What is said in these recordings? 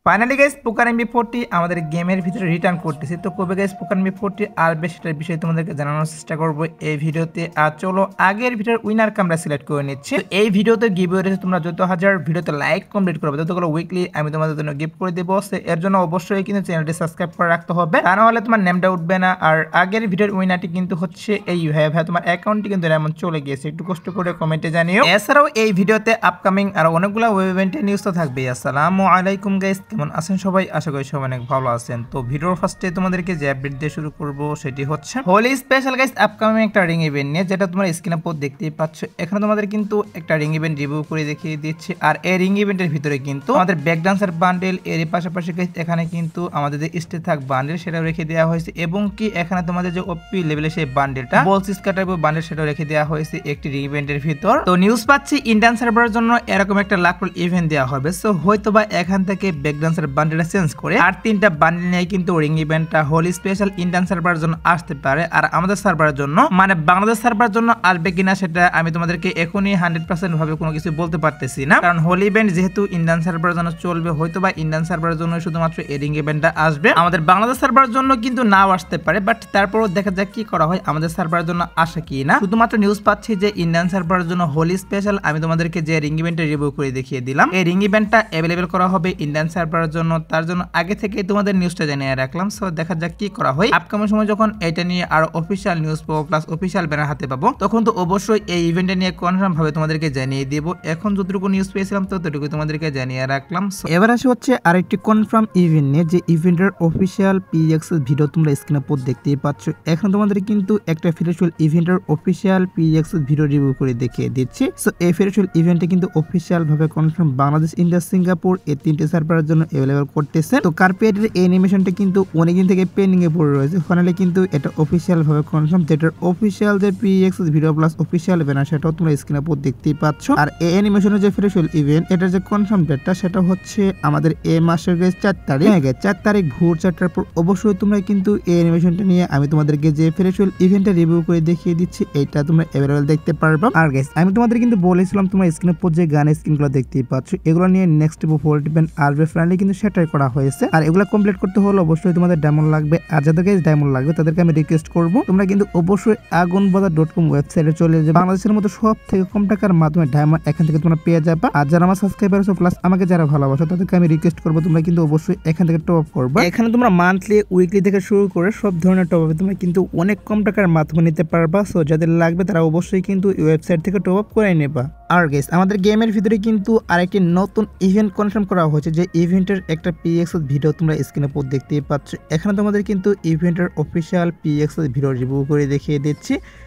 Finally guys পোকার MB 40 আমাদের গেমের ভিতরে রিটার্ন করতেছি। তো কবে গাইস পোকার এমবি 40 আসবে সেটার বিষয়ে তোমাদেরকে জানানোর চেষ্টা করব এই ভিডিওতে। আর চলো আগের ভিডিওর উইনারকে আমরা সিলেক্ট করে নিচ্ছি। এই ভিডিওতে গিভওয়ে রয়েছে, তোমরা যত হাজার ভিডিওতে লাইক কমপ্লিট করবে ততগুলো উইকলি আমি তোমাদের জন্য গিফট করে দেবো। এর জন্য অবশ্যই কিন্তু চ্যানেলটি সাবস্ক্রাইব করে রাখতে হবে, তা নাহলে তোমার নেমটা উঠবে না। আর আগের ভিডিওর উইনারটি কিন্তু হচ্ছে এই ভাই তোমার অ্যাকাউন্টটি কিন্তু এমন চলে গিয়েছে, একটু কষ্ট করে কমেন্টে জানিও। এছাড়াও এই ভিডিওতে আপকামিং আর অনেকগুলো ওয়েব ইভেন্টের নিউজ তো থাকবে। আসসালামু আলাইকুম গাইস, কেমন আছেন সবাই? আশা করি সবাই অনেক ভালো আছেন। তো ভিডিওর ফার্স্টে তোমাদেরকে যে আপডেট দিয়ে শুরু করব সেটি হচ্ছে হোলি স্পেশাল গাইস আপকামিং একটা রিং ইভেন্ট নিয়ে, যেটা তোমরা স্ক্রিনে উপর দেখতেই পাচ্ছ। এখানে তোমাদের কিন্তু একটা রিং ইভেন্ট রিভিউ করে দেখিয়ে দিচ্ছি। আর এই রিং ইভেন্টের ভিতরে কিন্তু আমাদের ব্যাক ডান্সার বান্ডেল, এর পাশাপাশি এখানে কিন্তু আমাদের যে স্টে থাক বান্ডেল সেটাও রেখে দেওয়া হয়েছে, এবং কি এখানে তোমাদের যে ওপি লেভেলের সেই বান্ডেলটা বলসিস কাটার বান্ডেল সেটাও রেখে দেওয়া হয়েছে একটি রিং ইভেন্টের ভিতর। তো নিউজ পাচ্ছি ইন্ডিয়ান সার্ভারের জন্য এরকম একটা লাকল ইভেন্ট দেওয়া হবে। সো হয়তোবা এখান থেকে ব্যাক ডান্সার বান্ডেলটা চেঞ্জ করে আর তিনটা বান্ডেল নিয়ে কিন্তু রিং ইভেন্টটা হোলি স্পেশাল ইন্ডিয়ান সার্ভারের জন্য আসতে পারে। আর আমাদের সার্ভারের জন্য মানে বাংলাদেশ সার্ভারের জন্য আসবে কিনা সেটা আমি তোমাদেরকে এখনই 100% ভাবে কোনো কিছু বলতে পারতেছি না, কারণ হোলি ইভেন্ট যেহেতু ইন্ডিয়ান সার্ভারের জন্য চলবে, হয়তোবা ইন্ডিয়ান সার্ভারের জন্য শুধুমাত্র এই রিং ইভেন্টটা আসবে। আমাদের বাংলাদেশ সার্ভারের জন্য কিন্তু নাও আসতে পারে, বাট তারপরও দেখা যাক কি করা হয় আমাদের সার্ভারের জন্য আসে কি না। শুধুমাত্র নিউজ পাচ্ছি যে ইন্ডিয়ান সার্ভারের জন্য হোলি স্পেশাল আমি তোমাদেরকে যে রিং ইভেন্টের রিভিউ করে দেখিয়ে দিলাম, এই রিং ইভেন্টটা অ্যাভেলেবেল করা হবে ইন্ডিয়ান সার্ভারের জন্য। তার জন্য আগে থেকে তোমাদের নিউজটা জানিয়ে রাখলাম। সো দেখা যাক কি করা হয়। আপকামিং সময় যখন এটা নিয়ে আরো অফিসিয়াল নিউজ পাবো প্লাস অফিসিয়াল ব্যানার হাতে পাবো, তখন তো অবশ্যই এই ইভেন্টটা নিয়ে কনফার্ম ভাবে তোমাদেরকে জানিয়ে দিব। এখন যতটুকু নিউজ পেয়েছিলাম ততটুকু তোমাদেরকে জানিয়ে রাখলাম। এবার আসে হচ্ছে আরেকটি কনফার্ম ইভেন্ট নিয়ে, যে ইভেন্টের অফিসিয়াল পিএক্স ভিডিও তোমরা স্ক্রিনে উপর দেখতেই পাচ্ছ। এখন তোমাদের কিন্তু একটা ফিরেশাল ইভেন্টের অফিসিয়াল পিএক্স ভিডিও রিভিউ করে দেখিয়ে দিচ্ছি। সো এই ফিরেশাল ইভেন্টে কিন্তু অফিসিয়াল ভাবে কনফার্ম বাংলাদেশ, ইন্ডিয়া, সিঙ্গাপুর এই তিনটে সার্ভারের জন্য অ্যাভেলেবল করতেছে। তো কার্পেটের এই অ্যানিমেশনটা কিন্তু অনেকদিন থেকে পেন্ডিং এ পড়ে রয়েছে, ফাইনালি কিন্তু এটা অফিসিয়াল ভাবে কনফার্ম। যেটার অফিসিয়াল যে PX video plus official banner সেটাও তোমরা স্ক্রিনে উপর দেখতেই পাচ্ছ। আর এই অ্যানিমেশনের যে ফিরেশাল ইভেন্ট এটার যে কনফার্ম ডেটটা সেটা হচ্ছে আমাদের এই মাসের 4 তারিখ। 4 তারিখ ভোর 4টার পর অবশ্যই তোমরা কিন্তু এই অ্যানিমেশনটা নিয়ে আমি তোমাদেরকে যে ফিরেশাল ইভেন্টটা রিভিউ করে দেখিয়ে দিচ্ছি, এটা তোমরা অ্যাভেলেবল দেখতে পারবে। আর গাইস আমি তোমাদের কিন্তু বলেছিলাম তোমরা স্ক্রিনের উপর যে গান স্ক্রিনগুলো দেখতেই পাচ্ছ, এগুলো নিয়ে নেক্সট হোল ইভেন্ট আসবে। ফাইনালি কিন্তু সেটাই করা হয়েছে। আর এগুলো কমপ্লিট করতে হলে অবশ্যই তোমাদের ডায়মন্ড লাগবে। আর যাদের কাছে ডায়মন্ড লাগবে তাদেরকে আমি রিকোয়েস্ট করবো তোমরা কিন্তু অবশ্যই agunbazaar.com ওয়েবসাইটে চলে যাবে। বাংলাদেশের মতো সব থেকে কম টাকার মাধ্যমে ডায়মন্ড এখান থেকে তোমরা পেয়ে যাবে। আর যারা আমার সাবস্ক্রাইবার আছো প্লাস আমাকে যারা ভালোবাসো তাদেরকে আমি রিকোয়েস্ট করবো তোমরা কিন্তু অবশ্যই এখান থেকে টপ আপ করবে। এখানে তোমরা মান্থলি, উইকলি থেকে শুরু করে সব ধরনের টপ আপ তোমরা কিন্তু অনেক কম টাকার মাধ্যমে নিতে পারবা। সো যাদের লাগবে তারা অবশ্যই কিন্তু এই ওয়েবসাইট থেকে টপ আপ করে নেবা। আর গাইস আমাদের গেমের ভিতরে কিন্তু আরেকটি নতুন ইভেন্ট কনফার্ম করা হয়েছে, যে ইভেন্টের একটা পিএক্স ভিডিও তোমরা স্ক্রিনে উপর দেখতেই পাচ্ছ। এখানে তোমাদের কিন্তু ইভেন্টের অফিসিয়াল পিএক্স ভিডিও রিভিউ করে দেখিয়ে দিচ্ছি।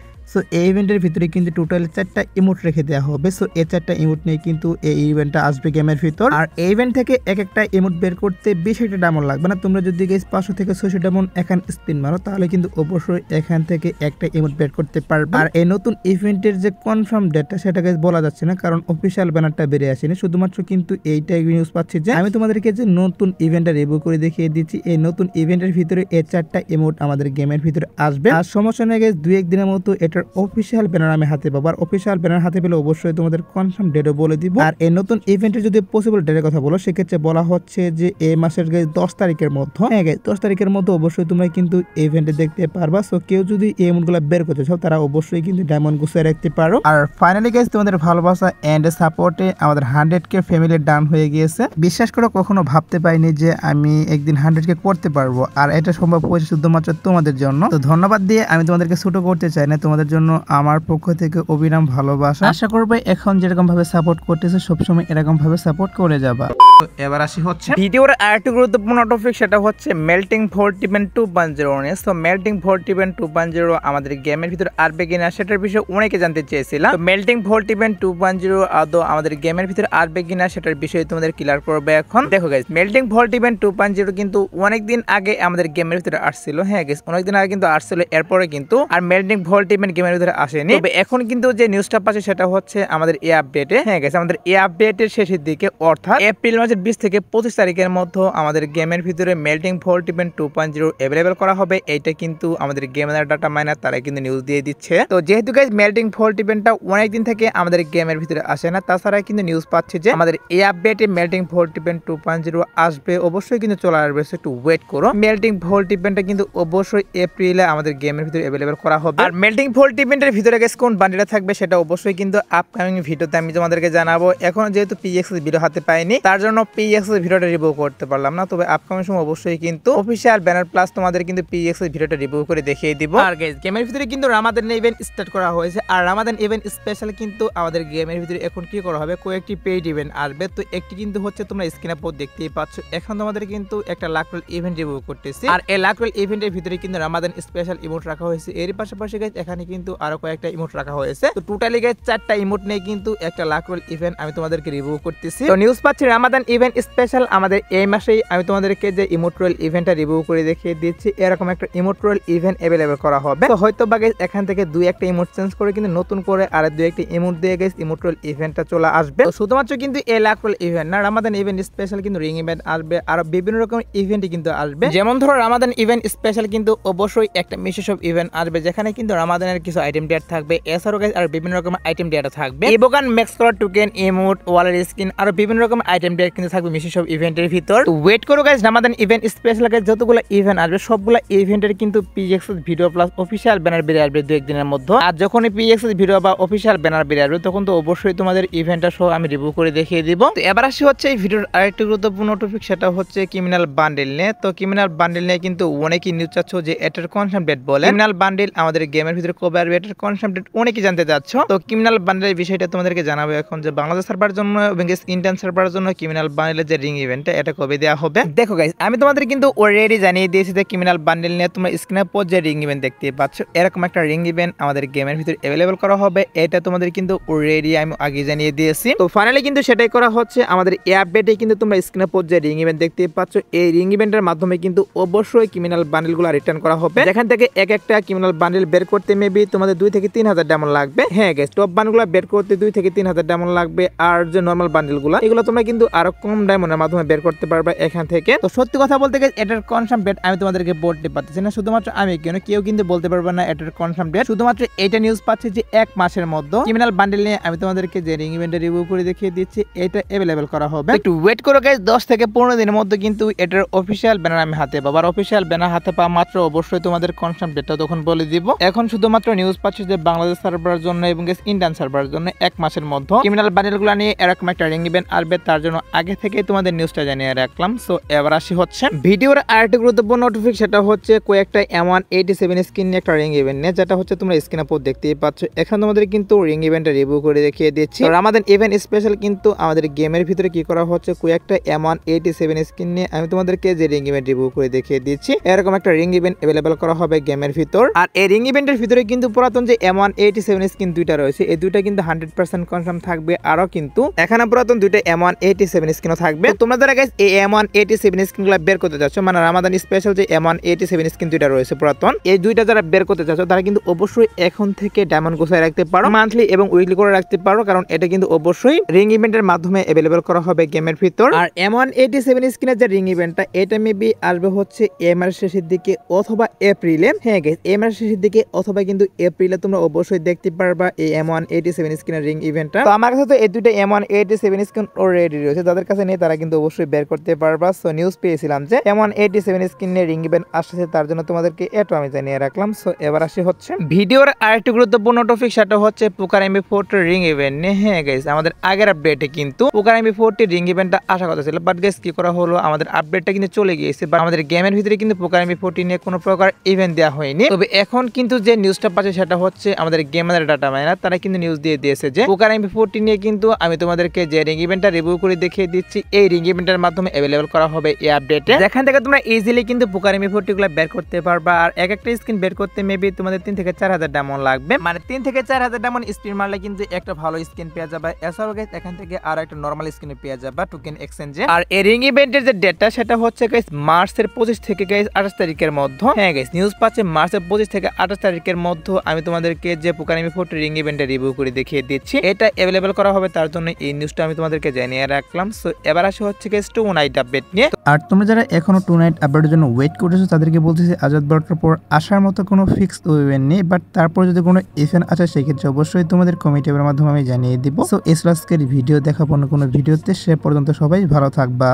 সো এই ইভেন্টের ভিতরে কিন্তু টোটাল 4টা ইমোট রেখে দেওয়া হবে। সো এই 4টা ইমোট নিয়ে কিন্তু এই ইভেন্টটা আসবে গেমের ভিতর। আর এই ইভেন্ট থেকে এক একটা ইমোট বের করতে বেশি একটা ডায়মন্ড লাগবে না। তোমরা যদি গাইস 500 থেকে 600 ডায়মন্ড এখান স্পিন মারো তাহলে কিন্তু অবশ্যই এখান থেকে একটা ইমোট বের করতে পারবে। আর এই নতুন ইভেন্টের যে কনফার্ম ডেটটা সেটা গাইস বলা যাচ্ছে না, কারণ অফিসিয়াল ব্যানারটা বেরিয়ে আসেনি। শুধুমাত্র কিন্তু এইটাই নিউজ পাচ্ছি যে আমি তোমাদেরকে যে নতুন ইভেন্টটা রিভিউ করে দেখিয়ে দিচ্ছি, এই নতুন ইভেন্টের ভিতরে এই 4টা ইমোট আমাদের গেমের ভিতরে আসবে। আর সমস্যা নেই গাইস, 2-1 দিনের মতো এটার অফিসিয়াল ব্যানার আমি হাতে পাবো। আর অফিসিয়াল ব্যানার হাতে পেলে অবশ্যই তোমাদের কনফার্ম ডেটও বলে দিব। আর এই নতুন ইভেন্টের যদি পসিবল ডেটের কথা বলো, সেক্ষেত্রে বলা হচ্ছে যে এই মাসের 10 তারিখের মধ্যে, 10 তারিখের মধ্যে অবশ্যই তোমরা কিন্তু ইভেন্টে দেখতে পারবা। সো কেউ যদি এই এমনগুলো বের করতে চাও তারা অবশ্যই কিন্তু ডায়মন্ড গুছিয়ে রাখতে পারো। আর ফাইনালি গাইস তোমাদের ভালোবাসা এন্ড সাপোর্টে আমাদের 100k ফ্যামিলি ডান হয়ে গিয়েছে। বিশ্বাস করে কখনো ভাবতে পারিনি যে আমি একদিন 100k করতে পারবো, আর এটা সম্ভব হয়েছে শুধুমাত্র তোমাদের জন্য। তো ধন্যবাদ দিয়ে আমি তোমাদেরকে ছোট করতে চাই না, তোমাদের জন্য আমার পক্ষ থেকে অবিরাম ভালোবাসা। আশা করবে এখন যেরকম ভাবে সাপোর্ট করতেছে সবসময় এরকম ভাবে সাপোর্ট করে যাবা। তো এবার আসি হচ্ছে ভিডিওর আরেকটি গুরুত্বপূর্ণ টপিক, সেটা হচ্ছে মেল্টিং ভোল্ট ইভেন্ট 2.0 নিয়ে। তো মেল্টিং ভোল্ট ইভেন্ট 2.0 আমাদের গেমের ভিতরে আসবে কিনা সেটার বিষয়ে অনেকে জানতে চেয়েছিলাম। মেল্টিং ভোল্ট ইভেন্ট 2.0 আদৌ আমাদের গেমের ভিতরে আসবে কিনা সেটার বিষয়ে তোমাদের ক্লিয়ার করবে এখন। দেখো গাইস, মেল্টিং ভোল্ট ইভেন্ট 2.0 কিন্তু অনেকদিন আগে আমাদের গেমের ভিতরে আসছিল। হ্যাঁ গাইস, অনেকদিন আগে কিন্তু আসছিল। এরপরে কিন্তু আর মেল্টিং ভোল্ট ইভেন্ট গেমের ভিতরে আসেনি। তবে এখন কিন্তু যে নিউজটা পাচ্ছে সেটা হচ্ছে আমাদের এই আপডেটে। হ্যাঁ গাইস, আমাদের এই আপডেটের শেষের দিকে অর্থাৎ এপ্রিল মাসের 20 থেকে 25 তারিখের মধ্যে আমাদের গেমের ভিতরে মেল্টিং ভল্ট ইভেন্ট 2.0 अवेलेबल করা হবে। এইটা কিন্তু আমাদের গেমের ডাটা মাইনার তারা কিন্তু নিউজ দিয়ে দিচ্ছে। তো যেহেতু গাইস মেল্টিং ভল্ট ইভেন্টটা অনেক দিন থেকে আমাদের গেমের ভিতরে আসে না, তাছাড়া কিন্তু নিউজ পাচ্ছে যে আমাদের এই আপডেটে মেল্টিং ভল্ট ইভেন্ট 2.0 আসবে, অবশ্যই কিন্তু চলে আসবে, একটু ওয়েট করো। মেল্টিং ভল্ট ইভেন্টটা কিন্তু অবশ্যই এপ্রিলে আমাদের গেমের ভিতরে अवेलेबल করা হবে। আর মেল্টিং ভল্ট ইভেন্টের ভিতরে গাইস কোন বান্ডিলটা থাকবে সেটা অবশ্যই কিন্তু আপকামিং ভিডিওতে আমি তোমাদেরকে জানাবো। এখন যেহেতু পিএক্স ভিডিও হাতে পাইনি, তার জন্য পিএক্স ভিডিওটা রিভিউ করতে পারলাম না। তবে আপকামিং সময় অবশ্যই কিন্তু অফিশিয়াল ব্যানার প্লাস তোমাদের কিন্তু পিএক্স ভিডিওটা রিভিউ করে দেখিয়ে দিব। আর গাইস গেমের ভিতরে কিন্তু রামাদান ইভেন্ট স্টার্ট করা হয়েছে, আর রামাদান ইভেন্ট স্পেশাল কিন্তু আমাদের গেমের ভিতরে এখন কি করা হবে, কয়েকটি পেইড ইভেন্ট আসবে। তো একটি কিন্তু হচ্ছে তোমরা স্ক্রিনে পর দেখতেই পাচ্ছ, এখন তোমাদের কিন্তু একটা লাকরোল ইভেন্ট রিভিউ করতেছি। আর এই লাকরোল ইভেন্টের ভিতরে কিন্তু রামাদান স্পেশাল ইমোট রাখা হয়েছে। এর পাশাপাশি গাইস এখানে কিন্তু আরো কয়েকটা ইমোট রাখা হয়েছে। তো টোটালি গাইস 4টা ইমোট নিয়ে কিন্তু একটা লাকরোল ইভেন্ট আমি তোমাদেরকে রিভিউ করতেছি। তো নিউজ পাচ্ছি রামাদান ইভেন্ট স্পেশাল আমাদের এই মাসেই আমি তোমাদেরকে যে ইমোট্রোল ইভেন্টটা রিভিউ করে দেখিয়ে দিচ্ছি, এরকম একটা ইমোট্রোল ইভেন্ট अवेलेबल করা হবে। তো হয়তো বা গাইস এখান থেকে দুই একটা ইমোট চেঞ্জ করে কিন্তু নতুন করে আর দুই একটা ইমোট দিয়ে গাইস ইমোট্রোল ইভেন্টটা চলে আসবে। তো শুধুমাত্র কিন্তু এই লাকরোল ইভেন্ট না, রামাদান ইভেন্ট স্পেশাল কিন্তু রিং ইভেন্ট আসবে, আর বিভিন্ন রকম ইভেন্টই কিন্তু আসবে। যেমন ধরো রামাদান ইভেন্ট স্পেশাল কিন্তু অবশ্যই একটা মিশে সব ইভেন্ট আসবে, যেখানে কিন্তু রামাদানের কিছু আইটেম ডেট থাকবে, এছাড়াও গাইস আর বিভিন্ন রকম আইটেম ডেট থাকবে, ইবোগান ম্যাক্স করার টোকেন, ইমোট, ওয়ালের স্কিন আর বিভিন্ন রকম আইটেম ডেট কিন্তু থাকবে মিশে সব ইভেন্টের ভিতর। তো ওয়েট করো guys, Ramadan event special guys যতগুলো ইভেন্ট আসবে সবগুলো ইভেন্টের কিন্তু PX video plus official banner বেরিয়ে আসবে দু একদিনের মধ্যে। আর যখনই পিএক্স ভিডিও বা অফিশিয়াল ব্যানার বেরিয়ে আসবে তখন তো অবশ্যই তোমাদের ইভেন্টটা সহ আমি রিভিউ করে দেখিয়ে দিব। তো এবার আসি হচ্ছে এই ভিডিওর আরেকটি গুরুত্বপূর্ণ টপিক, সেটা হচ্ছে ক্রিমিনাল বান্ডেল নিয়ে। তো ক্রিমিনাল বান্ডেল নিয়ে কিন্তু অনেকেই নিউজ চাচ্ছ যে এটার কনফার্ম ডেট বলে। ক্রিমিনাল বান্ডেল আমাদের গেমের ভিতরে কবে আসবে এটার কনফার্ম ডেট অনেকেই জানতে চাচ্ছ। তো ক্রিমিনাল বান্ডেলের বিষয়টা তোমাদেরকে জানাবো এখন, যে বাংলাদেশ সার্ভার জন্য এবং ইন্ডিয়ান সার্ভারের জন্য ক্রিমিনাল বান্ডেলের যে রিং ইভেন্টটা এটা কবে দেওয়া হবে। দেখো গাইস আমি তোমাদের কিন্তু অলরেডি জানিয়ে দিয়েছি যে ক্রিমিনাল বান্ডেল নিয়ে তোমরা স্ক্রিনে পর যে রিং ইভেন্ট দেখতে পাচ্ছ, এরকম একটা রিং ইভেন্ট আমাদের গেমের ভিতরে अवेलेबल করা হবে। এটা তোমাদের কিন্তু অলরেডি আমি আগে জানিয়ে দিয়েছি। তো ফাইনালি কিন্তু সেটাই করা হচ্ছে। আমাদের এই আপডেটে কিন্তু তোমরা স্ক্রিনে পর যে রিং ইভেন্ট দেখতে পাচ্ছ, এই রিং ইভেন্টের মাধ্যমে কিন্তু অবশ্যই ক্রিমিনাল বান্ডেলগুলো রিটার্ন করা হবে, যেখান থেকে এক একটা ক্রিমিনাল বান্ডেল বের করতে মেবি তোমাদের 2 থেকে 3,000 ডায়মন্ড লাগবে। হ্যাঁ গাইস, টপ বান্ডেলগুলো বের করতে 2 থেকে 3,000 ডায়মন্ড লাগবে, আর যে নরমাল বান্ডেলগুলো এগুলো তোমরা কিন্তু আরো কম ডায়মন্ডের মাধ্যমে বের করতে পারবে এখান থেকে। তো সত্যি কথা বলতে গাইস এটার কনফার্ম ডেট আমি তোমাদেরকে বলতে পারতেছি না, শুধুমাত্র আমি কেউ কিন্তু বলতে পারবে না এটার কনফার্ম ডেট। শুধুমাত্র এটা নিউজ পাচ্ছে যে 1 মাসের মধ্যে ক্রিমিনাল বান্ডেল নিয়ে আমি তোমাদেরকে যে রিং ইভেন্টে রিভিউ করে দেখিয়ে দিচ্ছি এটা अवेलेबल করা হবে। একটু ওয়েট করো গাইস, 10 থেকে 15 দিনের মধ্যে কিন্তু এটার অফিশিয়াল ব্যানার আমি হাতে পাবো। আর অফিশিয়াল ব্যানার হাতে পাওয়া মাত্র অবশ্যই তোমাদের কনফার্ম ডেটটা তখন বলে দিব। এখন শুধুমাত্র নিউজ পাচ্ছে যে বাংলাদেশ সার্ভারের জন্য এবং ইন্ডিয়ান সার্ভারের জন্য 1 মাসের মধ্যে ক্রিমিনাল বান্ডেলগুলো নিয়ে এরকম একটা রিং ইভেন্ট আসবে, তার জন্য আগে থেকে তোমাদের নিউজটা জানিয়ে রাখলাম। সো এবার আসি হচ্ছে ভিডিওর আরেকটি গুরুত্বপূর্ণ টপিক, সেটা হচ্ছে কয়েকটা M187 স্কিন নিয়ে একটা রিং ইভেন্ট নিয়ে, যেটা হচ্ছে তোমরা স্ক্রিনে পর দেখতেই পাচ্ছ। এখন তোমাদের কিন্তু রিং ইভেন্টটা রিভিউ করে দেখিয়ে দিচ্ছি। আমাদের ইভেন্ট স্পেশাল কিন্তু আমাদের গেমের ভিতরে কি করা হচ্ছে, কয়েকটা M187 স্কিন নিয়ে আমি তোমাদেরকে যে রিং ইভেন্ট রিভিউ করে দেখিয়ে দিচ্ছি, এরকম একটা রিং ইভেন্ট अवेलेबल করা হবে গেমের ভিতর। আর এই রিং ইভেন্টের ভিতরে কিন্তু পুরাতন যে M187 স্কিন দুইটা রয়েছে, এই দুইটা কিন্তু 100% কনফার্ম থাকবে। আরো কিন্তু এখানে পুরাতন দুইটা M187 স্কিনও থাকবে। তোমরা যারা গাইস এই M187 স্কিনগুলো বের করতে যাচ্ছ, মানে রামাদান স্পেশাল যে M187 স্কিন দুইটা রয়েছে পুরাতন, এই দুইটা যারা বের করতে চাচ্ছ তারা কিন্তু অবশ্যই এখন থেকে ডায়মন্ড গোছায় রাখতে পারো, মান্থলি এবং উইকলি করে রাখতে পারো, কারণ এটা কিন্তু অবশ্যই রিং ইভেন্টের মাধ্যমে अवेलेबल করা হবে গেমের ভিতর। আর M187 স্কিনের যে রিং ইভেন্টটা এটা মেবি আসবে হচ্ছে এই মাসের শেষের দিকে অথবা এপ্রিলে। হ্যাঁ গাইস, এই মাসের শেষের দিকে অথবা কিন্তু এপ্রিলে তোমরা অবশ্যই দেখতে পারবা এই M187 স্কিনের রিং ইভেন্টটা। তো আমার কাছে তো এই দুইটা M187 স্কিন অলরেডি রয়েছে, যাদের কাছে নেই তারা কিন্তু অবশ্যই বের করতে পারবা। সো নিউজ পেয়েছিলাম যে M187 স্কিনের রিং ইভেন্ট আসছে, তার জন্য তোমাদেরকে এটা আমি জানিয়ে রাখলাম। সো এবার আসি হচ্ছে ভিডিওর আরেকটি গুরুত্বপূর্ণ টপিক, সেটা হচ্ছে পোকার MP40 রিং ইভেন্ট নিয়ে। হ্যাঁ গাইস, আমাদের আগের আপডেটে কিন্তু পোকার MP40 রিং ইভেন্টটা আসা কথা ছিল, বাট গাইস কি করা হলো, আমাদের আপডেটটা কিন্তু চলে গিয়েছে, বাট আমাদের গেমের ভিতরে কিন্তু পোকার MP40 নিয়ে কোনো প্রকার ইভেন্ট দেওয়া হয়নি। তবে এখন কিন্তু যে নিউজটা পাচ্ছে সেটা হচ্ছে আমাদের গেমের ডাটা মাইনার তারা কিন্তু নিউজ দিয়ে দিয়েছে যে পোকার MP40 নিয়ে কিন্তু আমি তোমাদেরকে যে রিং ইভেন্টটা রিভিউ করে দেখিয়ে দিচ্ছি, এই রিং ইভেন্টের মাধ্যমে अवेलेबल করা হবে এই আপডেটে, যেখান থেকে তোমরা ইজিলি কিন্তু পোকার MP40 গুলো বের করতে পারবা। আর এক একটা স্কিন বের করতে মেবি তোমাদের 3 থেকে 4,000 ডায়মন্ড লাগবে, মানে 3 থেকে 4,000 ডায়মন্ড স্পিন মারলে কিন্তু একটা ভালো স্কিন পেয়ে যাবে। এছাড়াও গাইস এখান থেকে আর একটা নরমাল স্কিন পেয়ে যাবে টোকেন এক্সচেঞ্জে। আর এই রিং ইভেন্টের যে ডেটটা সেটা হচ্ছে গাইস মার্চের 25 থেকে গাইস 28 তারিখের মধ্যে। হ্যাঁ গাইস, নিউজ পাচ্ছে মার্চের 25 থেকে 28 তারিখের মধ্যে মধ্যে আমি তোমাদেরকে যে পোকানিমি 4 রিং ইভেন্টে রিভিউ করে দেখিয়ে দিচ্ছি, এটা অ্যাভেলেবল করা হবে, তার জন্য এই নিউজটা আমি তোমাদেরকে জানিয়ে রাখলাম। সো এবার আসে হচ্ছে গেস টু নাইট আপডেট নিয়ে। আর তোমরা যারা এখনো টু নাইট আপডেটের জন্য ওয়েট করতেছো তাদেরকে বলতেছি আজাদ বারোটার পর আসার মতো কোনো ফিক্সড ইভেন্ট নেই, বাট তারপর যদি কোনো ইভেন্ট আসে সেক্ষেত্রে অবশ্যই তোমাদের কমিটি এর মাধ্যমে আমি জানিয়ে দিব। সো আজকের ভিডিও দেখাবো না কোনো ভিডিওতে, সে পর্যন্ত সবাই ভালো থাকবা।